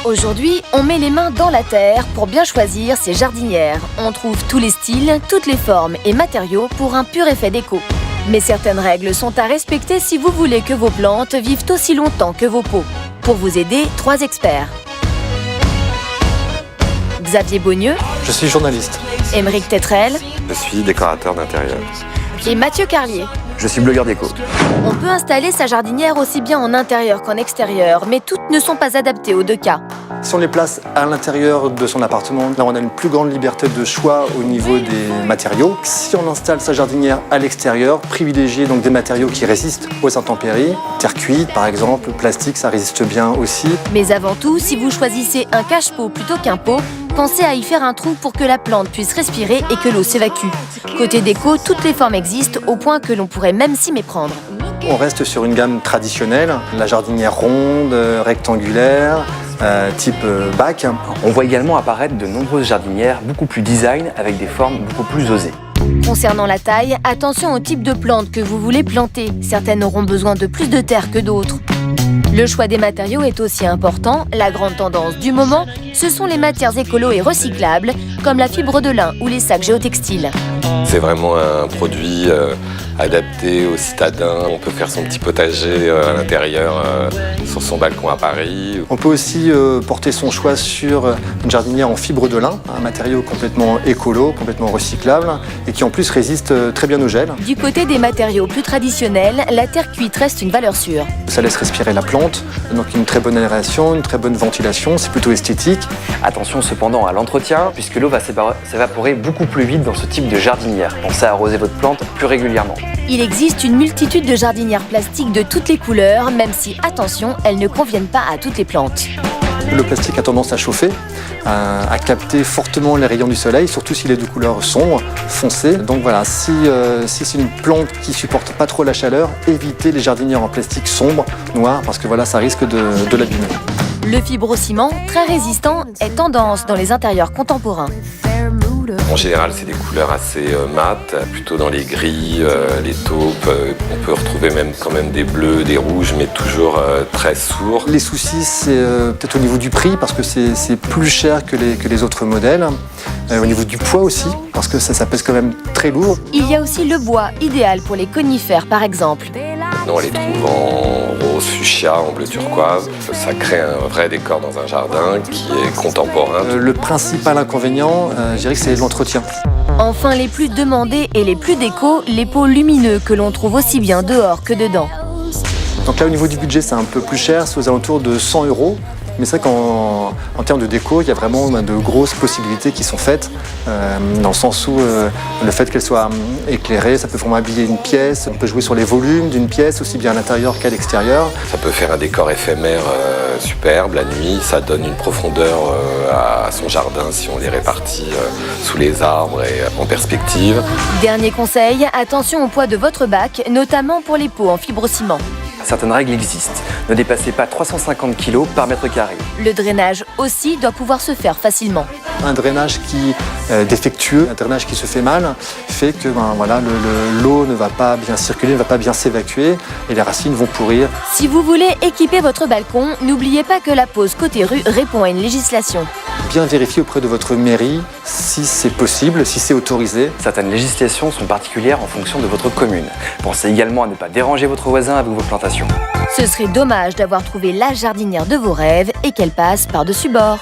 Aujourd'hui, on met les mains dans la terre pour bien choisir ses jardinières. On trouve tous les styles, toutes les formes et matériaux pour un pur effet déco. Mais certaines règles sont à respecter si vous voulez que vos plantes vivent aussi longtemps que vos pots. Pour vous aider, 3 experts. Xavier Beaunieu. Je suis journaliste. Aymeric Tetrel. Je suis décorateur d'intérieur. Et Mathieu Carlier. Je suis blogueur déco. On peut installer sa jardinière aussi bien en intérieur qu'en extérieur, mais toutes ne sont pas adaptées aux 2 cas. Si on les place à l'intérieur de son appartement, là on a une plus grande liberté de choix au niveau des matériaux. Si on installe sa jardinière à l'extérieur, privilégier donc des matériaux qui résistent aux intempéries. Terre cuite par exemple, plastique ça résiste bien aussi. Mais avant tout, si vous choisissez un cache-pot plutôt qu'un pot, pensez à y faire un trou pour que la plante puisse respirer et que l'eau s'évacue. Côté déco, toutes les formes existent au point que l'on pourrait même s'y méprendre. On reste sur une gamme traditionnelle, la jardinière ronde, rectangulaire, type bac. On voit également apparaître de nombreuses jardinières beaucoup plus design avec des formes beaucoup plus osées. Concernant la taille, attention au type de plante que vous voulez planter. Certaines auront besoin de plus de terre que d'autres. Le choix des matériaux est aussi important. La grande tendance du moment, ce sont les matières écolo et recyclables, comme la fibre de lin ou les sacs géotextiles. C'est vraiment un produit adapté aux citadins. On peut faire son petit potager à l'intérieur, sur son balcon à Paris. On peut aussi porter son choix sur une jardinière en fibre de lin, un matériau complètement écolo, complètement recyclable et qui en plus résiste très bien au gel. Du côté des matériaux plus traditionnels, la terre cuite reste une valeur sûre. Ça laisse respirer la plante, donc une très bonne aération, une très bonne ventilation, c'est plutôt esthétique. Attention cependant à l'entretien, puisque l'eau va s'évaporer beaucoup plus vite dans ce type de jardinière. Pensez à arroser votre plante plus régulièrement. Il existe une multitude de jardinières plastiques de toutes les couleurs, même si, attention, elles ne conviennent pas à toutes les plantes. Le plastique a tendance à chauffer, à capter fortement les rayons du soleil, surtout s'il est de couleur sombre, foncée. Donc voilà, si c'est une plante qui supporte pas trop la chaleur, évitez les jardinières en plastique sombre, noir, parce que voilà, ça risque de l'abîmer. Le fibrociment, très résistant, est tendance dans les intérieurs contemporains. En général, c'est des couleurs assez mates, plutôt dans les gris, les taupes. On peut retrouver même quand même des bleus, des rouges, mais toujours très sourds. Les soucis, c'est peut-être au niveau du prix, parce que c'est plus cher que les autres modèles. Au niveau du poids aussi, parce que ça pèse quand même très lourd. Il y a aussi le bois, idéal pour les conifères par exemple. Maintenant, on les trouve en rose fuchsia, en bleu turquoise. Ça crée un vrai décor dans un jardin qui est contemporain. Le principal inconvénient, je dirais que c'est l'entretien. Enfin, les plus demandés et les plus déco, les pots lumineux que l'on trouve aussi bien dehors que dedans. Donc là, au niveau du budget, c'est un peu plus cher, c'est aux alentours de 100 €. Mais c'est vrai qu'en termes de déco, il y a vraiment de grosses possibilités qui sont faites, dans le sens où le fait qu'elle soit éclairée, ça peut vraiment habiller une pièce, on peut jouer sur les volumes d'une pièce, aussi bien à l'intérieur qu'à l'extérieur. Ça peut faire un décor éphémère superbe la nuit, ça donne une profondeur à son jardin si on les répartit sous les arbres et en perspective. Dernier conseil, attention au poids de votre bac, notamment pour les pots en fibrociment. Certaines règles existent. Ne dépassez pas 350 kg par mètre carré. Le drainage aussi doit pouvoir se faire facilement. Un drainage qui est défectueux, un drainage qui se fait mal, fait que voilà, l'eau ne va pas bien circuler, ne va pas bien s'évacuer et les racines vont pourrir. Si vous voulez équiper votre balcon, n'oubliez pas que la pose côté rue répond à une législation. Bien vérifier auprès de votre mairie si c'est possible, si c'est autorisé. Certaines législations sont particulières en fonction de votre commune. Pensez également à ne pas déranger votre voisin avec vos plantations. Ce serait dommage d'avoir trouvé la jardinière de vos rêves et qu'elle passe par-dessus bord.